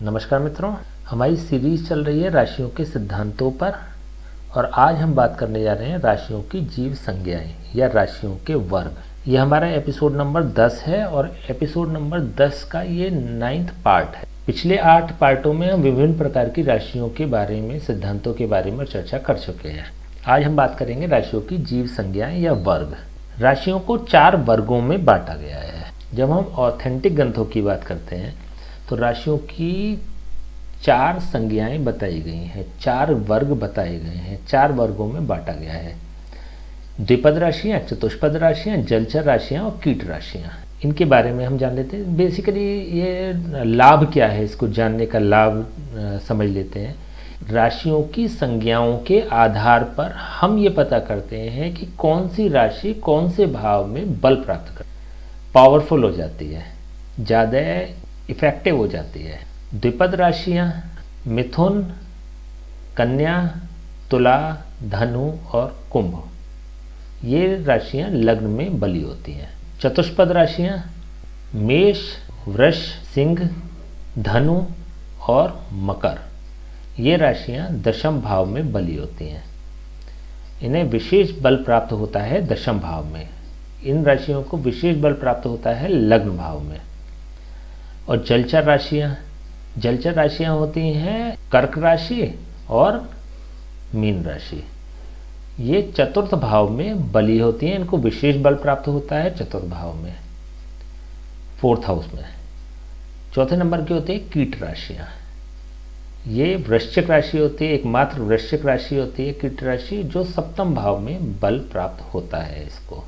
नमस्कार मित्रों, हमारी सीरीज चल रही है राशियों के सिद्धांतों पर और आज हम बात करने जा रहे हैं राशियों की जीव संज्ञाएं या राशियों के वर्ग। ये हमारा एपिसोड नंबर 10 है और एपिसोड नंबर 10 का ये 9th पार्ट है। पिछले 8 पार्टों में हम विभिन्न प्रकार की राशियों के बारे में, सिद्धांतों के बारे में चर्चा कर चुके हैं। आज हम बात करेंगे राशियों की जीव संज्ञाएं या वर्ग। राशियों को 4 वर्गों में बांटा गया है। जब हम ऑथेंटिक ग्रंथों की बात करते हैं तो राशियों की 4 संज्ञाएं बताई गई हैं, 4 वर्ग बताए गए हैं, 4 वर्गों में बांटा गया है। द्विपद राशियां, चतुष्पद राशियां, जलचर राशियां और कीट राशियां, इनके बारे में हम जान लेते हैं। बेसिकली ये लाभ क्या है, इसको जानने का लाभ समझ लेते हैं। राशियों की संज्ञाओं के आधार पर हम ये पता करते हैं कि कौन सी राशि कौन से भाव में बल प्राप्त कर पावरफुल हो जाती है, ज़्यादा इफेक्टिव हो जाती है। द्विपद राशियां मिथुन, कन्या, तुला, धनु और कुंभ, ये राशियां लग्न में बली होती हैं। चतुष्पद राशियां मेष, वृष, सिंह, धनु और मकर, ये राशियां दशम भाव में बली होती हैं। इन्हें विशेष बल प्राप्त होता है दशम भाव में। इन राशियों को विशेष बल प्राप्त होता है लग्न भाव में। और जलचर राशियां होती हैं कर्क राशि और मीन राशि, ये चतुर्थ भाव में बली होती हैं। इनको विशेष बल प्राप्त होता है चतुर्थ भाव में, 4th हाउस में। चौथे नंबर की होती है कीट राशियां। ये वृश्चिक राशि होती है, एकमात्र वृश्चिक राशि होती है कीट राशि, जो सप्तम भाव में बल प्राप्त होता है इसको।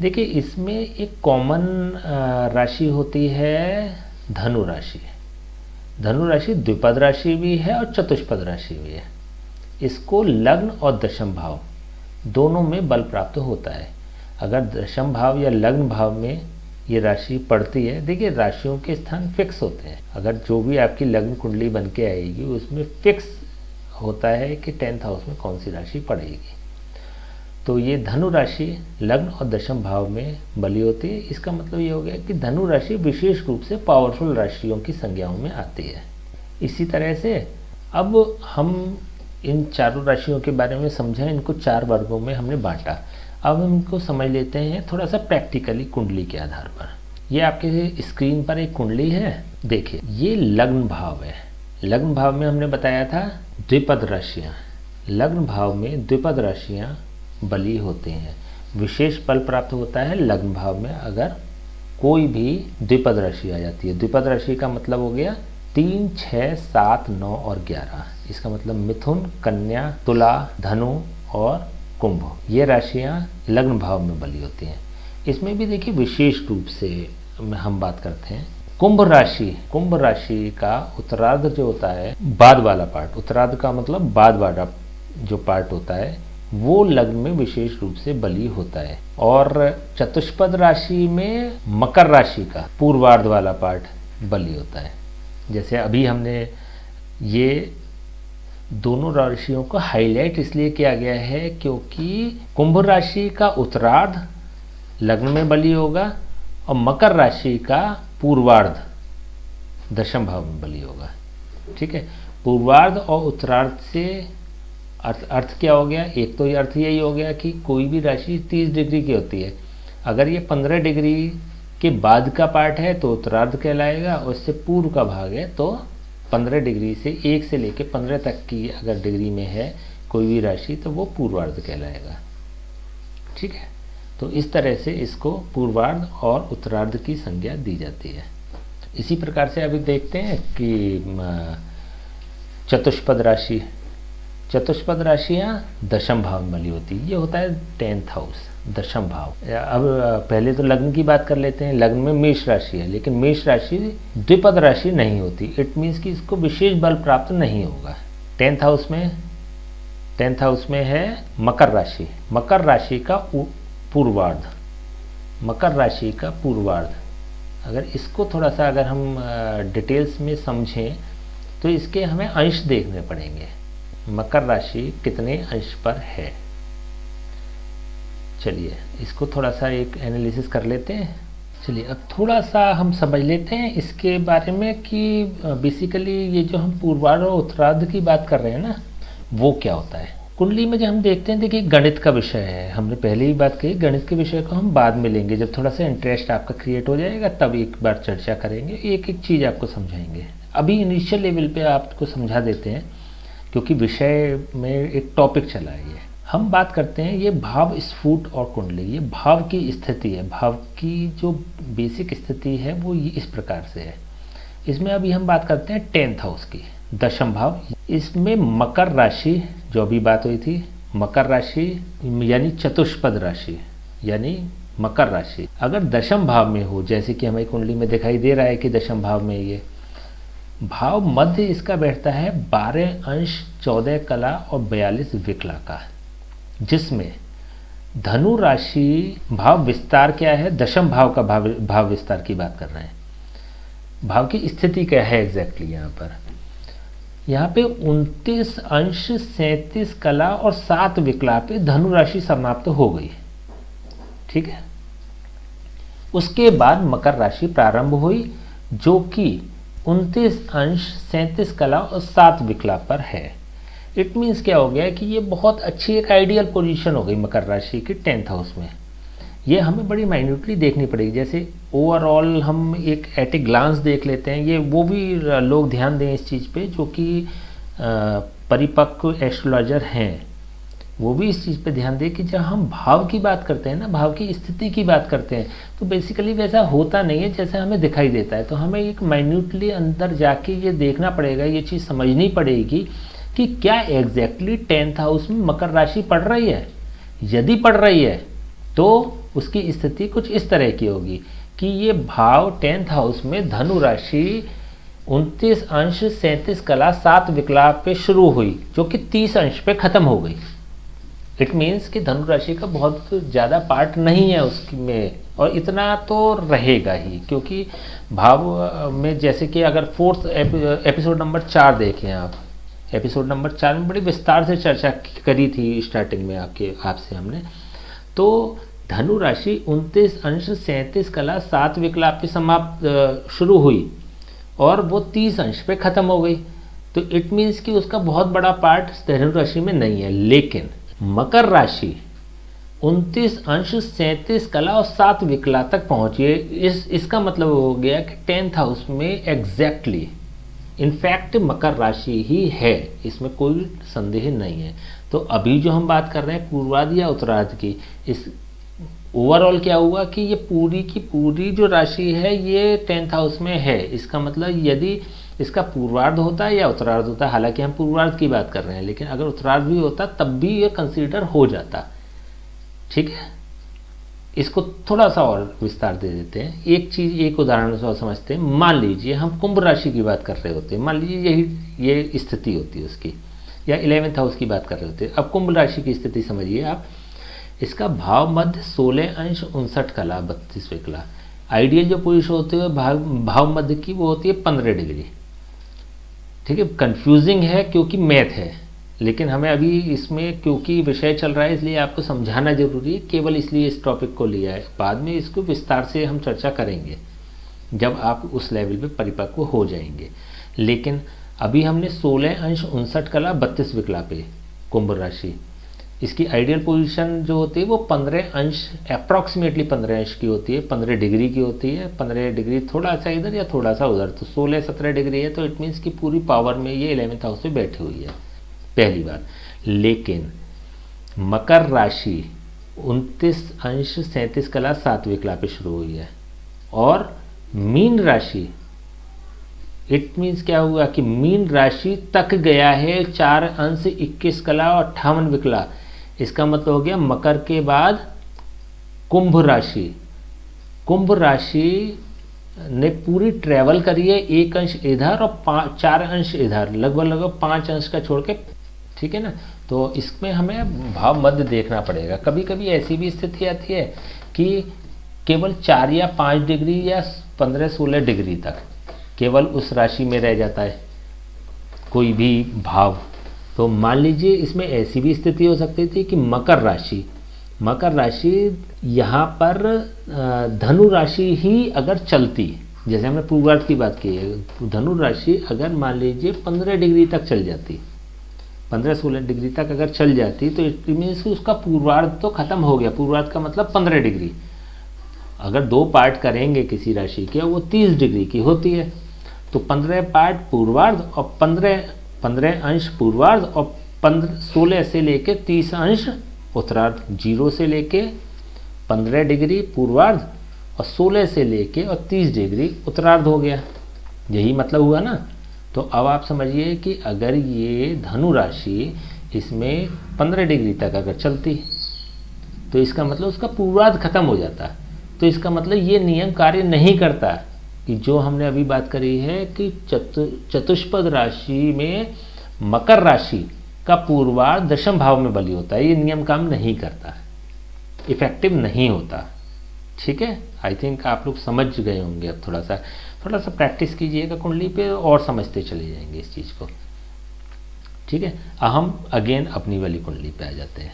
देखिए, इसमें एक कॉमन राशि होती है धनु राशि। धनु राशि द्विपद राशि भी है और चतुष्पद राशि भी है। इसको लग्न और दशम भाव दोनों में बल प्राप्त होता है। अगर दशम भाव या लग्न भाव में ये राशि पड़ती है, देखिए राशियों के स्थान फिक्स होते हैं। अगर जो भी आपकी लग्न कुंडली बन के आएगी उसमें फिक्स होता है कि 10th हाउस में कौन सी राशि पड़ेगी। तो ये धनु राशि लग्न और दशम भाव में बली होती है। इसका मतलब ये हो गया कि धनु राशि विशेष रूप से पावरफुल राशियों की संज्ञाओं में आती है। इसी तरह से अब हम इन चारों राशियों के बारे में समझें, इनको 4 वर्गों में हमने बांटा। अब हम इनको समझ लेते हैं थोड़ा सा प्रैक्टिकली कुंडली के आधार पर। ये आपके स्क्रीन पर एक कुंडली है, देखिए ये लग्न भाव है। लग्न भाव में हमने बताया था द्विपद राशियाँ, लग्न भाव में द्विपद राशियाँ बली होते हैं। विशेष बल प्राप्त होता है लग्न भाव में अगर कोई भी द्विपद राशि आ जाती है। द्विपद राशि का मतलब हो गया 3, 6, 7, 9 और 11। इसका मतलब मिथुन, कन्या, तुला, धनु और कुंभ, ये राशियां लग्न भाव में बली होती हैं। इसमें भी देखिए विशेष रूप से हम बात करते हैं कुंभ राशि का उत्तरार्ध जो होता है, बाद वाला पार्ट, उत्तरार्ध का मतलब बाद वाला जो पार्ट होता है, वो लग्न में विशेष रूप से बली होता है। और चतुष्पद राशि में मकर राशि का पूर्वार्ध वाला पार्ट बली होता है। जैसे अभी हमने ये दोनों राशियों को हाईलाइट इसलिए किया गया है क्योंकि कुंभ राशि का उत्तरार्ध लग्न में बली होगा और मकर राशि का पूर्वार्ध दशम भाव में बली होगा। ठीक है, पूर्वार्ध और उत्तरार्ध से अर्थ क्या हो गया? एक तो ये अर्थ यही हो गया कि कोई भी राशि 30 डिग्री की होती है। अगर ये 15 डिग्री के बाद का पार्ट है तो उत्तरार्ध कहलाएगा, और इससे पूर्व का भाग है तो 15 डिग्री से 1 से लेकर 15 तक की अगर डिग्री में है कोई भी राशि तो वो पूर्वार्ध कहलाएगा। ठीक है, तो इस तरह से इसको पूर्वार्ध और उत्तरार्ध की संज्ञा दी जाती है। इसी प्रकार से अभी देखते हैं कि चतुष्पद राशियाँ दशम भाव में बली होती है। ये होता है 10th हाउस, दशम भाव। अब पहले तो लग्न की बात कर लेते हैं। लग्न में मेष राशि है, लेकिन मेष राशि द्विपद राशि नहीं होती। इट मीन्स कि इसको विशेष बल प्राप्त नहीं होगा। 10th हाउस में है मकर राशि। मकर राशि का पूर्वार्ध, अगर इसको थोड़ा सा अगर हम डिटेल्स में समझें तो इसके हमें अंश देखने पड़ेंगे। मकर राशि कितने अंश पर है, चलिए इसको थोड़ा सा एक एनालिसिस कर लेते हैं। चलिए अब थोड़ा सा हम समझ लेते हैं इसके बारे में कि बेसिकली ये जो हम पूर्वार्ध और उत्तरार्ध की बात कर रहे हैं ना, वो क्या होता है। कुंडली में जब हम देखते हैं, देखिए गणित का विषय है, हमने पहले ही बात कही, गणित के विषय को हम बाद में लेंगे, जब थोड़ा सा इंटरेस्ट आपका क्रिएट हो जाएगा तब एक बार चर्चा करेंगे, एक एक चीज़ आपको समझाएंगे। अभी इनिशियल लेवल पे आपको समझा देते हैं क्योंकि विषय में एक टॉपिक चला है। ये हम बात करते हैं, ये भाव स्फुट और कुंडली, ये भाव की स्थिति है, भाव की जो बेसिक स्थिति है वो ये इस प्रकार से है। इसमें अभी हम बात करते हैं 10th हाउस की, दशम भाव। इसमें मकर राशि, जो अभी बात हुई थी, मकर राशि यानी चतुष्पद राशि यानी मकर राशि अगर दशम भाव में हो, जैसे कि हमारी कुंडली में दिखाई दे रहा है कि दशम भाव में ये भाव मध्य इसका बैठता है 12 अंश 14 कला और 42 विकला का, जिसमें धनु राशि भाव विस्तार क्या है, दशम भाव का भाव विस्तार की बात कर रहे हैं। भाव की स्थिति क्या है एग्जैक्टली यहाँ पे 29 अंश 37 कला और 7 विकला पे धनु राशि समाप्त हो गई, ठीक है। उसके बाद मकर राशि प्रारंभ हुई जो कि 29 अंश 37 कला और 7 विकला पर है। इट मीन्स क्या हो गया कि ये बहुत अच्छी एक आइडियल पोजीशन हो गई मकर राशि की 10th हाउस में। ये हमें बड़ी माइन्यूटली देखनी पड़ेगी, जैसे ओवरऑल हम एक एट ए ग्लांस देख लेते हैं, ये वो भी लोग ध्यान दें इस चीज़ पे जो कि परिपक्व एस्ट्रोलॉजर हैं, वो भी इस चीज़ पे ध्यान दें कि जब हम भाव की बात करते हैं ना, भाव की स्थिति की बात करते हैं, तो बेसिकली वैसा होता नहीं है जैसे हमें दिखाई देता है। तो हमें एक माइन्यूटली अंदर जाके ये देखना पड़ेगा, ये चीज़ समझनी पड़ेगी कि क्या एग्जैक्टली 10th हाउस में मकर राशि पड़ रही है। यदि पड़ रही है तो उसकी स्थिति कुछ इस तरह की होगी कि ये भाव 10th हाउस में धनु राशि 29 अंश 37 कला 7 विकला पे शुरू हुई जो कि 30 अंश पे ख़त्म हो गई। इट मीन्स कि धनु राशि का बहुत ज़्यादा पार्ट नहीं है उसमें, और इतना तो रहेगा ही, क्योंकि भाव में जैसे कि अगर 4th एपिसोड नंबर 4 देखें आप, एपिसोड नंबर 4 में बड़ी विस्तार से चर्चा करी थी स्टार्टिंग में आपसे हमने। तो धनु राशि 29 अंश 37 कला 7 विकला पे समाप्त शुरू हुई और वो 30 अंश पे ख़त्म हो गई। तो इट मीन्स कि उसका बहुत बड़ा पार्ट धनु राशि में नहीं है। लेकिन मकर राशि 29 अंश 37 कला और 7 विकला तक पहुँची है। इसका मतलब हो गया कि 10th हाउस में एग्जैक्टली इनफैक्ट मकर राशि ही है, इसमें कोई संदेह नहीं है। तो अभी जो हम बात कर रहे हैं पूर्वार्ध या उत्तरार्ध की, इस ओवरऑल क्या हुआ कि ये पूरी की पूरी जो राशि है ये 10th हाउस में है। इसका मतलब यदि इसका पूर्वार्ध होता है या उत्तरार्ध होता है, हालांकि हम पूर्वार्ध की बात कर रहे हैं, लेकिन अगर उत्तरार्ध भी होता तब भी ये कंसीडर हो जाता, ठीक है। इसको थोड़ा सा और विस्तार दे देते हैं, एक चीज़ एक उदाहरण से और समझते हैं। मान लीजिए हम कुंभ राशि की बात कर रहे होते हैं, मान लीजिए ये स्थिति होती है उसकी, या 11th हाउस की बात कर रहे होते हैं। अब कुंभ राशि की स्थिति समझिए आप, इसका भाव मध्य 16 अंश 59 कला 32 विकला। आइडियल जो पोजीशन होती है भाव मध्य की वो होती है 15 डिग्री, ठीक है। कंफ्यूजिंग है क्योंकि मैथ है, लेकिन हमें अभी इसमें क्योंकि विषय चल रहा है इसलिए आपको समझाना जरूरी है, केवल इसलिए इस टॉपिक को लिया है। बाद में इसको विस्तार से हम चर्चा करेंगे जब आप उस लेवल पे परिपक्व हो जाएंगे। लेकिन अभी हमने 16 अंश 59 कला 32 विकला पे कुंभ राशि, इसकी आइडियल पोजीशन जो होती है वो 15 अंश अप्रॉक्सीमेटली 15 अंश की होती है, 15 डिग्री की होती है। 15 डिग्री थोड़ा सा इधर या थोड़ा सा उधर, तो 16-17 डिग्री है, तो इट मीन्स की पूरी पावर में ये 11th हाउस में बैठी हुई है, पहली बात। लेकिन मकर राशि 29 अंश 37 कला 7 विकला पे शुरू हुई है, और मीन राशि, इट मीन्स क्या हुआ कि मीन राशि तक गया है 4 अंश 21 कला और 58 विकला। इसका मतलब हो गया मकर के बाद कुंभ राशि, कुंभ राशि ने पूरी ट्रेवल करी है, 1 अंश इधर और 4 अंश इधर, लगभग 5 अंश का छोड़ के, ठीक है ना। तो इसमें हमें भाव मध्य देखना पड़ेगा। कभी कभी ऐसी भी स्थिति आती है कि केवल 4 या 5 डिग्री या 15-16 डिग्री तक केवल उस राशि में रह जाता है कोई भी भाव। तो मान लीजिए इसमें ऐसी भी स्थिति हो सकती थी कि मकर राशि मकर राशि यहाँ पर धनु राशि ही अगर चलती, जैसे हमने पूर्वार्ध की बात की है, धनु राशि अगर मान लीजिए 15 डिग्री तक चल जाती, 15-16 डिग्री तक अगर चल जाती, तो इट मीन्स उसका पूर्वार्ध तो खत्म हो गया। पूर्वार्ध का मतलब 15 डिग्री। अगर 2 पार्ट करेंगे किसी राशि के, वो 30 डिग्री की होती है, तो 15 पार्ट पूर्वार्ध और 15 अंश पूर्वार्ध और 16 से लेके 30 अंश उत्तरार्ध। 0 से लेके 15 डिग्री पूर्वार्ध और 16 से लेके और 30 डिग्री उत्तरार्ध हो गया। यही मतलब हुआ ना। तो अब आप समझिए कि अगर ये धनु राशि इसमें 15 डिग्री तक अगर चलती, तो इसका मतलब उसका पूर्वार्ध खत्म हो जाता। तो इसका मतलब ये नियम कार्य नहीं करता कि जो हमने अभी बात करी है कि चतुष्पद राशि में मकर राशि का पूर्वार्ध दशम भाव में बली होता है। ये नियम काम नहीं करता, इफेक्टिव नहीं होता। ठीक है, आई थिंक आप लोग समझ गए होंगे। अब थोड़ा सा प्रैक्टिस कीजिएगा कुंडली पे और समझते चले जाएंगे इस चीज़ को। ठीक है, हम अगेन अपनी वाली कुंडली पे आ जाते हैं।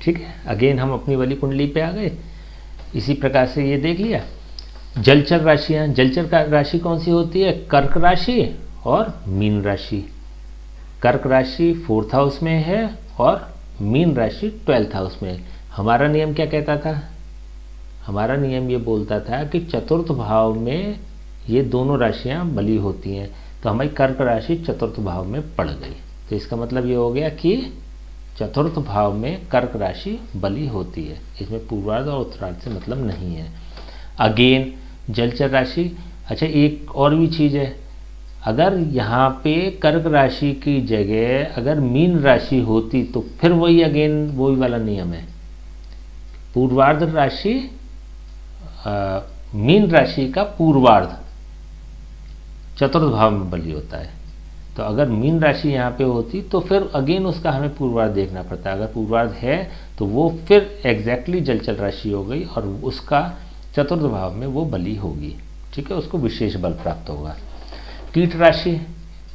ठीक है, अगेन हम अपनी वाली कुंडली पे आ गए। इसी प्रकार से ये देख लिया जलचर राशियाँ। जलचर का राशि कौन सी होती है? कर्क राशि और मीन राशि। कर्क राशि 4th हाउस में है और मीन राशि 12th हाउस में। हमारा नियम क्या कहता था? हमारा नियम ये बोलता था कि चतुर्थ भाव में ये दोनों राशियां बली होती हैं, तो हमारी कर्क राशि चतुर्थ भाव में पड़ गई। तो इसका मतलब ये हो गया कि चतुर्थ भाव में कर्क राशि बली होती है। इसमें पूर्वार्ध और उत्तरार्ध से मतलब नहीं है। अगेन जलचर राशि। अच्छा, एक और भी चीज़ है, अगर यहाँ पे कर्क राशि की जगह अगर मीन राशि होती तो फिर वही अगेन वही वाला नियम है। पूर्वार्ध राशि मीन राशि का पूर्वार्ध चतुर्थ भाव में बली होता है। तो अगर मीन राशि यहाँ पे होती तो फिर अगेन उसका हमें पूर्वार्ध देखना पड़ता है। अगर पूर्वार्ध है तो वो फिर एग्जैक्टली जलचर राशि हो गई और उसका चतुर्थ भाव में वो बली होगी। ठीक है, उसको विशेष बल प्राप्त होगा। कीट राशि।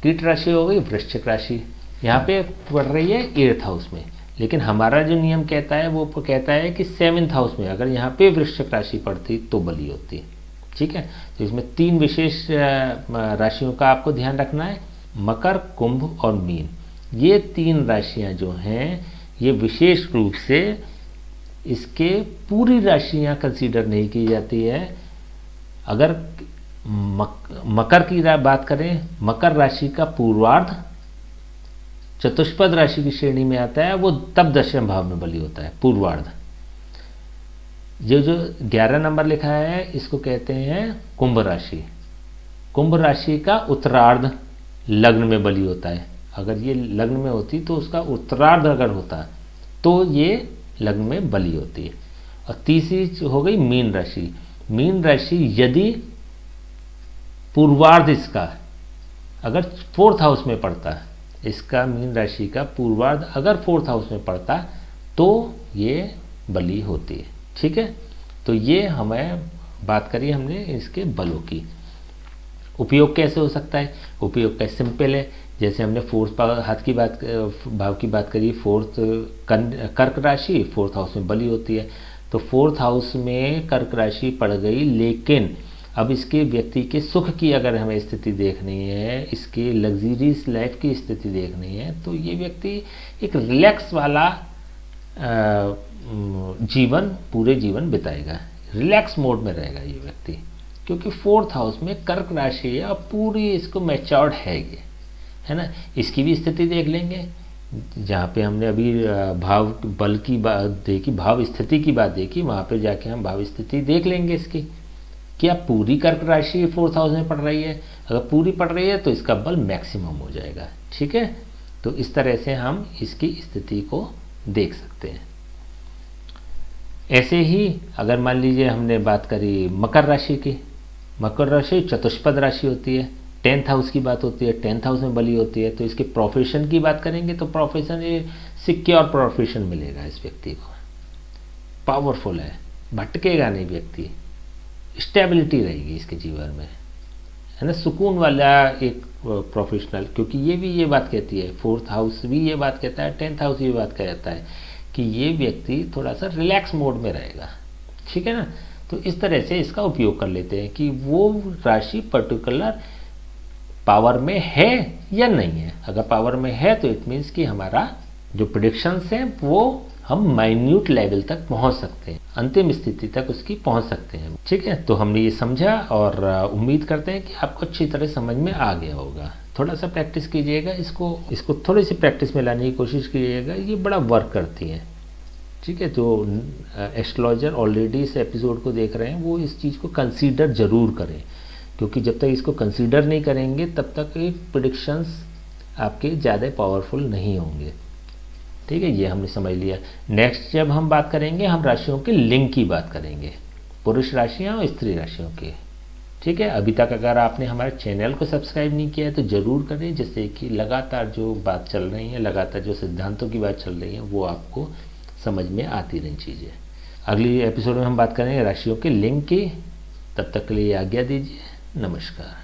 कीट राशि हो गई वृश्चिक राशि, यहाँ पे पड़ रही है 8th हाउस में। लेकिन हमारा जो नियम कहता है वो कहता है कि 7th हाउस में अगर यहाँ पे वृश्चिक राशि पड़ती तो बली होती। ठीक है, तो इसमें 3 विशेष राशियों का आपको ध्यान रखना है, मकर, कुंभ और मीन। ये 3 राशियाँ जो हैं ये विशेष रूप से इसके पूरी राशियाँ कंसीडर नहीं की जाती है। अगर मकर की बात करें, मकर राशि का पूर्वार्ध चतुष्पद राशि की श्रेणी में आता है, वो तब दशम भाव में बली होता है पूर्वार्ध। ये जो 11 नंबर लिखा है इसको कहते हैं कुंभ राशि। कुंभ राशि का उत्तरार्ध लग्न में बली होता है। अगर ये लग्न में होती तो उसका उत्तरार्ध अगर होता तो ये लग्न में बली होती है। और तीसरी हो गई मीन राशि। मीन राशि यदि पूर्वार्ध इसका अगर 4th हाउस में पड़ता, इसका मीन राशि का पूर्वार्ध अगर 4th हाउस में पड़ता तो ये बली होती है। ठीक है, तो ये हमें बात करी हमने इसके बलों की। उपयोग कैसे हो सकता है? उपयोग का सिंपल है, जैसे हमने 4th हाथ की बात भाव की बात करी, 4th कर्क राशि 4th हाउस में बली होती है। तो 4th हाउस में कर्क राशि पड़ गई, लेकिन अब इसके व्यक्ति के सुख की अगर हमें स्थिति देखनी है, इसके लग्जरीज लाइफ की स्थिति देखनी है, तो ये व्यक्ति एक रिलैक्स वाला जीवन पूरे जीवन बिताएगा, रिलैक्स मोड में रहेगा ये व्यक्ति, क्योंकि 4th हाउस में कर्क राशि है और पूरी इसको मैच्योर्ड है ये, है ना। इसकी भी स्थिति देख लेंगे, जहाँ पे हमने अभी भाव बल की बात देखी, भाव स्थिति की बात देखी, वहाँ पे जाके हम भाव स्थिति देख लेंगे इसकी, क्या पूरी कर्क राशि 4th हाउस में पड़ रही है। अगर पूरी पड़ रही है तो इसका बल मैक्सिमम हो जाएगा। ठीक है, तो इस तरह से हम इसकी स्थिति को देख सकते हैं। ऐसे ही अगर मान लीजिए हमने बात करी मकर राशि की, मकर राशि चतुष्पद राशि होती है, 10th हाउस की बात होती है, 10th हाउस में बली होती है। तो इसके प्रोफेशन की बात करेंगे तो प्रोफेशन ये सिक्योर प्रोफेशन मिलेगा इस व्यक्ति को, पावरफुल है, भटकेगा नहीं व्यक्ति, स्टेबिलिटी रहेगी इसके जीवन में, है ना, सुकून वाला एक प्रोफेशनल। क्योंकि ये भी ये बात कहती है, 4th हाउस भी ये बात कहता है, 10th हाउस ये बात कहता है कि ये व्यक्ति थोड़ा सा रिलैक्स मोड में रहेगा, ठीक है ना। तो इस तरह से इसका उपयोग कर लेते हैं कि वो राशि पर्टिकुलर पावर में है या नहीं है। अगर पावर में है तो इट मीन्स कि हमारा जो प्रेडिक्शंस है वो हम माइन्यूट लेवल तक पहुंच सकते हैं, अंतिम स्थिति तक उसकी पहुंच सकते हैं, ठीक है। तो हमने ये समझा और उम्मीद करते हैं कि आपको अच्छी तरह समझ में आ गया होगा। थोड़ा सा प्रैक्टिस कीजिएगा, इसको थोड़ी सी प्रैक्टिस में लाने की कोशिश कीजिएगा, ये बड़ा वर्क करती है, ठीक है। जो एस्ट्रोलॉजर ऑलरेडी इस एपिसोड को देख रहे हैं वो इस चीज़ को कंसीडर ज़रूर करें, क्योंकि जब तक इसको कंसीडर नहीं करेंगे तब तक ये प्रेडिक्शंस आपके ज़्यादा पावरफुल नहीं होंगे, ठीक है। ये हमने समझ लिया। नेक्स्ट जब हम बात करेंगे हम राशियों के लिंग की बात करेंगे, पुरुष राशियाँ और स्त्री राशियों की, ठीक है। अभी तक अगर आपने हमारे चैनल को सब्सक्राइब नहीं किया है तो ज़रूर करें, जिससे कि लगातार जो बात चल रही है, लगातार जो सिद्धांतों की बात चल रही है वो आपको समझ में आती रही चीज़ें। अगली एपिसोड में हम बात करेंगे राशियों के लिंग की। तब तक के लिए आज्ञा दीजिए, नमस्कार।